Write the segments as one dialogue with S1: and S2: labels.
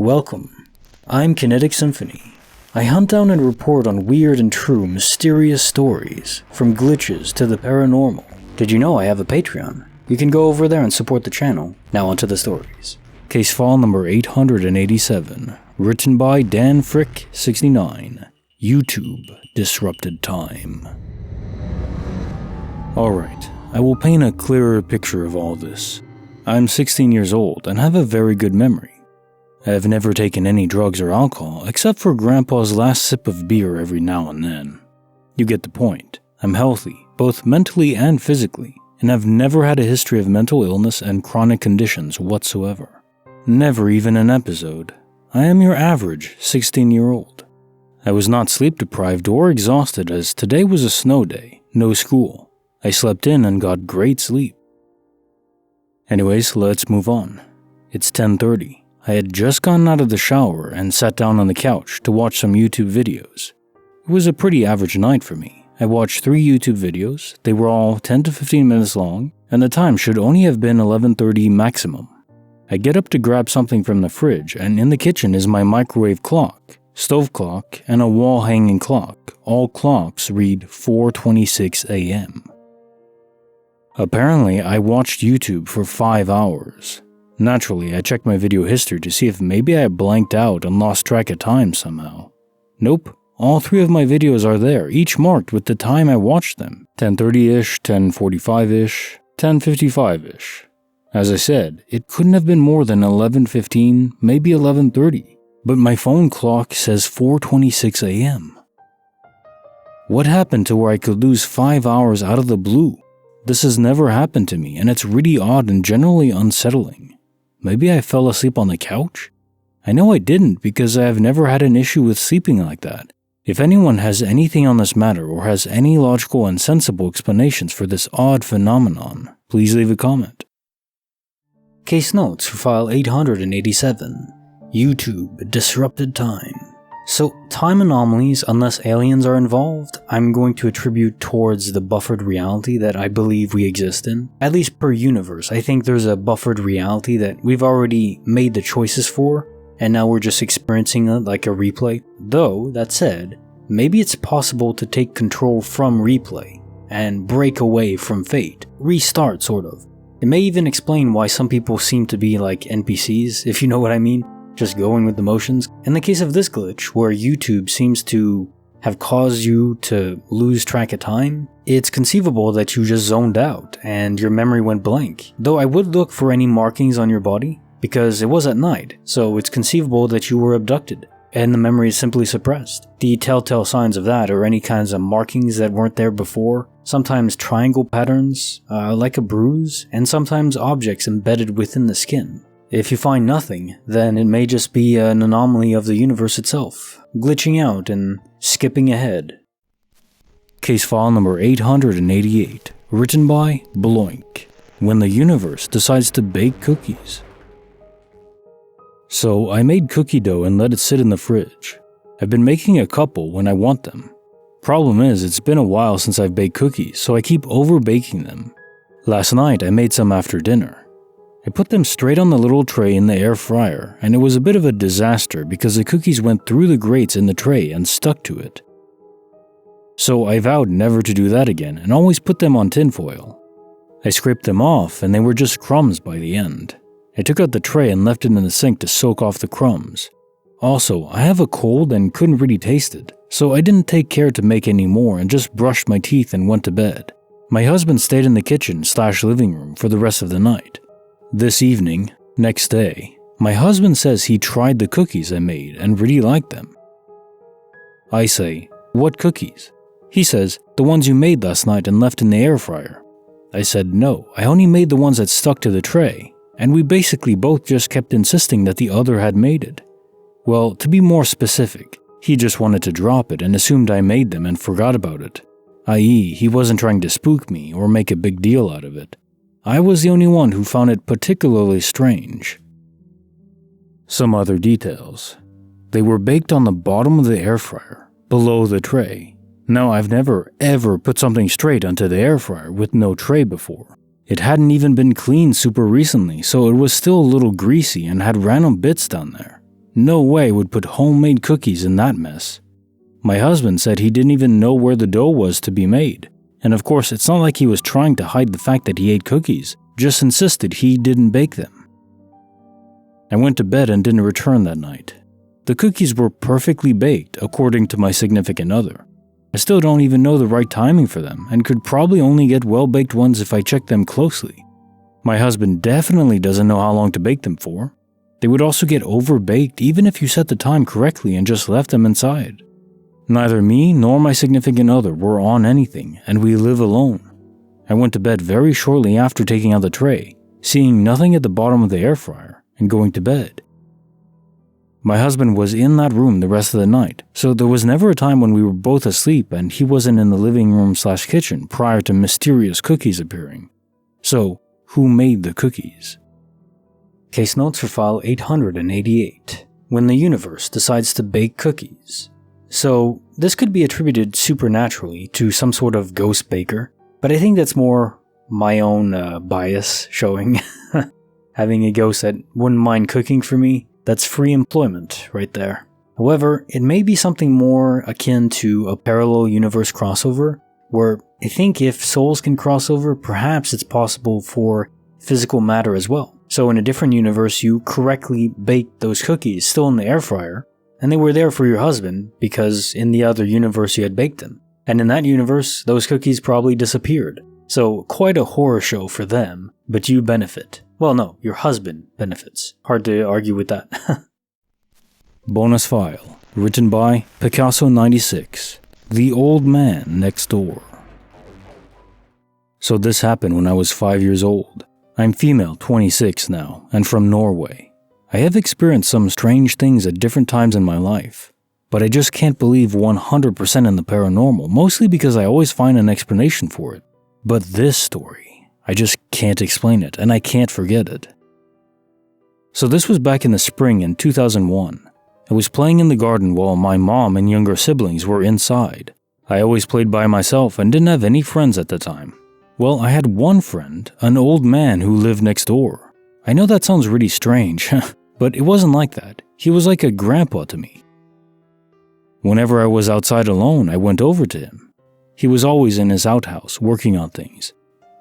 S1: Welcome. I'm Kinetic Symphony. I hunt down and report on weird and true mysterious stories, from glitches to the paranormal. Did you know I have a Patreon? You can go over there and support the channel. Now onto the stories. Case file number 887, written by Dan Frick 69. YouTube Disrupted Time. Alright, I will paint a clearer picture of all this. I'm 16 years old and have a very good memory. I have never taken any drugs or alcohol except for Grandpa's last sip of beer every now and then. You get the point. I'm healthy, both mentally and physically, and have never had a history of mental illness and chronic conditions whatsoever. Never even an episode. I am your average 16-year-old. I was not sleep deprived or exhausted as today was a snow day, no school. I slept in and got great sleep. Anyways, let's move on. It's 10:30. I had just gotten out of the shower and sat down on the couch to watch some YouTube videos. It was a pretty average night for me. I watched 3 YouTube videos, they were all 10 to 15 minutes long, and the time should only have been 11:30 maximum. I get up to grab something from the fridge, and in the kitchen is my microwave clock, stove clock, and a wall-hanging clock. All clocks read 4:26 a.m. Apparently, I watched YouTube for 5 hours. Naturally, I checked my video history to see if maybe I blanked out and lost track of time somehow. Nope, all 3 of my videos are there, each marked with the time I watched them. 10:30-ish, 10:45-ish, 10:55-ish. As I said, it couldn't have been more than 11:15, maybe 11:30, but my phone clock says 4:26 a.m. What happened to where I could lose 5 hours out of the blue? This has never happened to me, and it's really odd and generally unsettling. Maybe I fell asleep on the couch? I know I didn't because I have never had an issue with sleeping like that. If anyone has anything on this matter or has any logical and sensible explanations for this odd phenomenon, please leave a comment. Case notes for file 887, YouTube Disrupted Time. So, time anomalies, unless aliens are involved, I'm going to attribute towards the buffered reality that I believe we exist in. At least per universe, I think there's a buffered reality that we've already made the choices for, and now we're just experiencing it like a replay. Though, that said, maybe it's possible to take control from replay, and break away from fate. Restart, sort of. It may even explain why some people seem to be like NPCs, if you know what I mean. Just going with the motions. In the case of this glitch, where YouTube seems to have caused you to lose track of time, it's conceivable that you just zoned out and your memory went blank. Though I would look for any markings on your body, because it was at night, so it's conceivable that you were abducted, and the memory is simply suppressed. The telltale signs of that are any kinds of markings that weren't there before, sometimes triangle patterns, like a bruise, and sometimes objects embedded within the skin. If you find nothing, then it may just be an anomaly of the universe itself, glitching out and skipping ahead. Case file number 888, written by Bloink, when the universe decides to bake cookies. So I made cookie dough and let it sit in the fridge. I've been making a couple when I want them. Problem is, it's been a while since I've baked cookies, so I keep over baking them. Last night I made some after dinner. I put them straight on the little tray in the air fryer, and it was a bit of a disaster because the cookies went through the grates in the tray and stuck to it. So I vowed never to do that again and always put them on tinfoil. I scraped them off and they were just crumbs by the end. I took out the tray and left it in the sink to soak off the crumbs. Also, I have a cold and couldn't really taste it, so I didn't take care to make any more and just brushed my teeth and went to bed. My husband stayed in the kitchen/living room for the rest of the night. This evening, next day, my husband says he tried the cookies I made and really liked them. I say, "What cookies?" He says, "The ones you made last night and left in the air fryer." I said, "No, I only made the ones that stuck to the tray," and we basically both just kept insisting that the other had made it. Well, to be more specific, he just wanted to drop it and assumed I made them and forgot about it. I.e., he wasn't trying to spook me or make a big deal out of it. I was the only one who found it particularly strange. Some other details. They were baked on the bottom of the air fryer, below the tray. Now, I've never ever put something straight onto the air fryer with no tray before. It hadn't even been cleaned super recently, so it was still a little greasy and had random bits down there. No way I would put homemade cookies in that mess. My husband said he didn't even know where the dough was to be made. And of course, it's not like he was trying to hide the fact that he ate cookies, just insisted he didn't bake them. I went to bed and didn't return that night. The cookies were perfectly baked, according to my significant other. I still don't even know the right timing for them, and could probably only get well-baked ones if I checked them closely. My husband definitely doesn't know how long to bake them for. They would also get over-baked even if you set the time correctly and just left them inside. Neither me nor my significant other were on anything, and we live alone. I went to bed very shortly after taking out the tray, seeing nothing at the bottom of the air fryer, and going to bed. My husband was in that room the rest of the night, so there was never a time when we were both asleep and he wasn't in the living room/kitchen prior to mysterious cookies appearing. So, who made the cookies? Case notes for file 888. When the universe decides to bake cookies. So, this could be attributed supernaturally to some sort of ghost baker, but I think that's more my own bias showing. Having a ghost that wouldn't mind cooking for me, that's free employment right there. However, it may be something more akin to a parallel universe crossover, where I think if souls can cross over, perhaps it's possible for physical matter as well. So in a different universe, you correctly baked those cookies still in the air fryer, and they were there for your husband because in the other universe you had baked them. And in that universe, those cookies probably disappeared. So quite a horror show for them, but you benefit. Well, no, your husband benefits. Hard to argue with that. Bonus file, written by Picasso96, The Old Man Next Door. So this happened when I was 5 years old. I'm female, 26 now, and from Norway. I have experienced some strange things at different times in my life, but I just can't believe 100% in the paranormal, mostly because I always find an explanation for it. But this story, I just can't explain it, and I can't forget it. So this was back in the spring in 2001. I was playing in the garden while my mom and younger siblings were inside. I always played by myself and didn't have any friends at the time. Well, I had one friend, an old man who lived next door. I know that sounds really strange, but it wasn't like that. He was like a grandpa to me. Whenever I was outside alone, I went over to him. He was always in his outhouse working on things.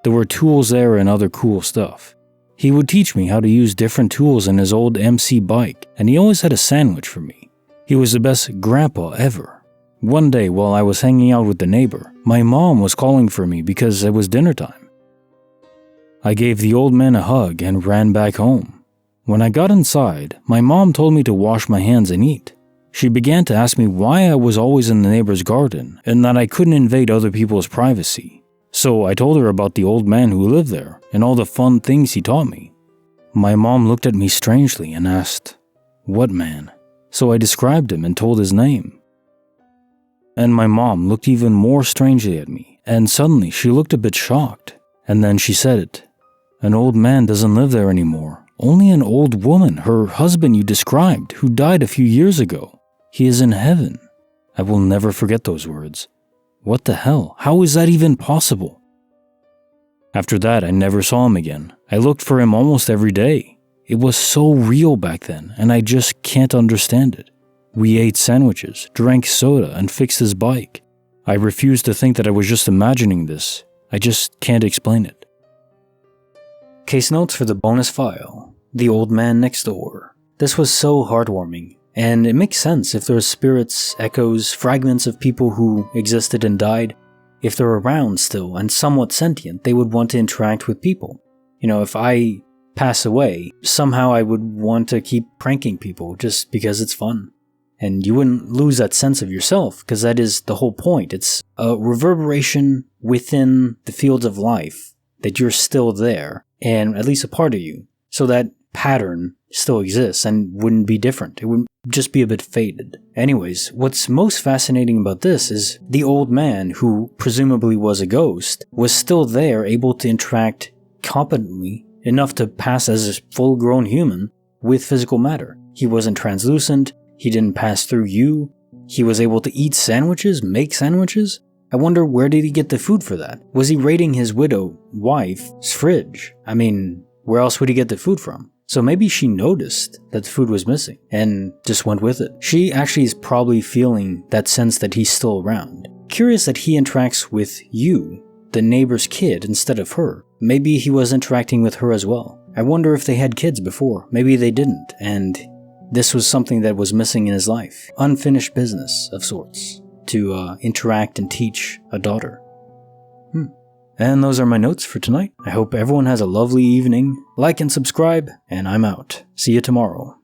S1: There were tools there and other cool stuff. He would teach me how to use different tools in his old MC bike, and he always had a sandwich for me. He was the best grandpa ever. One day while I was hanging out with the neighbor, my mom was calling for me because it was dinner time. I gave the old man a hug and ran back home. When I got inside, my mom told me to wash my hands and eat. She began to ask me why I was always in the neighbor's garden and that I couldn't invade other people's privacy. So I told her about the old man who lived there and all the fun things he taught me. My mom looked at me strangely and asked, "What man?" So I described him and told his name. And my mom looked even more strangely at me, and suddenly she looked a bit shocked. And then she said it. "An old man doesn't live there anymore. Only an old woman, her husband you described, who died a few years ago. He is in heaven." I will never forget those words. What the hell? How is that even possible? After that, I never saw him again. I looked for him almost every day. It was so real back then, and I just can't understand it. We ate sandwiches, drank soda, and fixed his bike. I refuse to think that I was just imagining this. I just can't explain it. Case notes for the bonus file, The Old Man Next Door. This was so heartwarming. And it makes sense if there's spirits, echoes, fragments of people who existed and died. If they're around still and somewhat sentient, they would want to interact with people. You know, if I pass away, somehow I would want to keep pranking people just because it's fun. And you wouldn't lose that sense of yourself, because that is the whole point. It's a reverberation within the fields of life, that you're still there, and at least a part of you. So that pattern still exists and wouldn't be different. It would just be a bit faded. Anyways, what's most fascinating about this is the old man, who presumably was a ghost, was still there, able to interact competently enough to pass as a full-grown human with physical matter. He wasn't translucent, he didn't pass through you, he was able to eat sandwiches, make sandwiches. I wonder, where did he get the food for that? Was he raiding his widow wife's fridge? I mean, where else would he get the food from? So maybe she noticed that the food was missing and just went with it. She actually is probably feeling that sense that he's still around. Curious that he interacts with you, the neighbor's kid, instead of her. Maybe he was interacting with her as well. I wonder if they had kids before. Maybe they didn't, and this was something that was missing in his life. Unfinished business of sorts, to interact and teach a daughter. And those are my notes for tonight. I hope everyone has a lovely evening. Like and subscribe, and I'm out. See you tomorrow.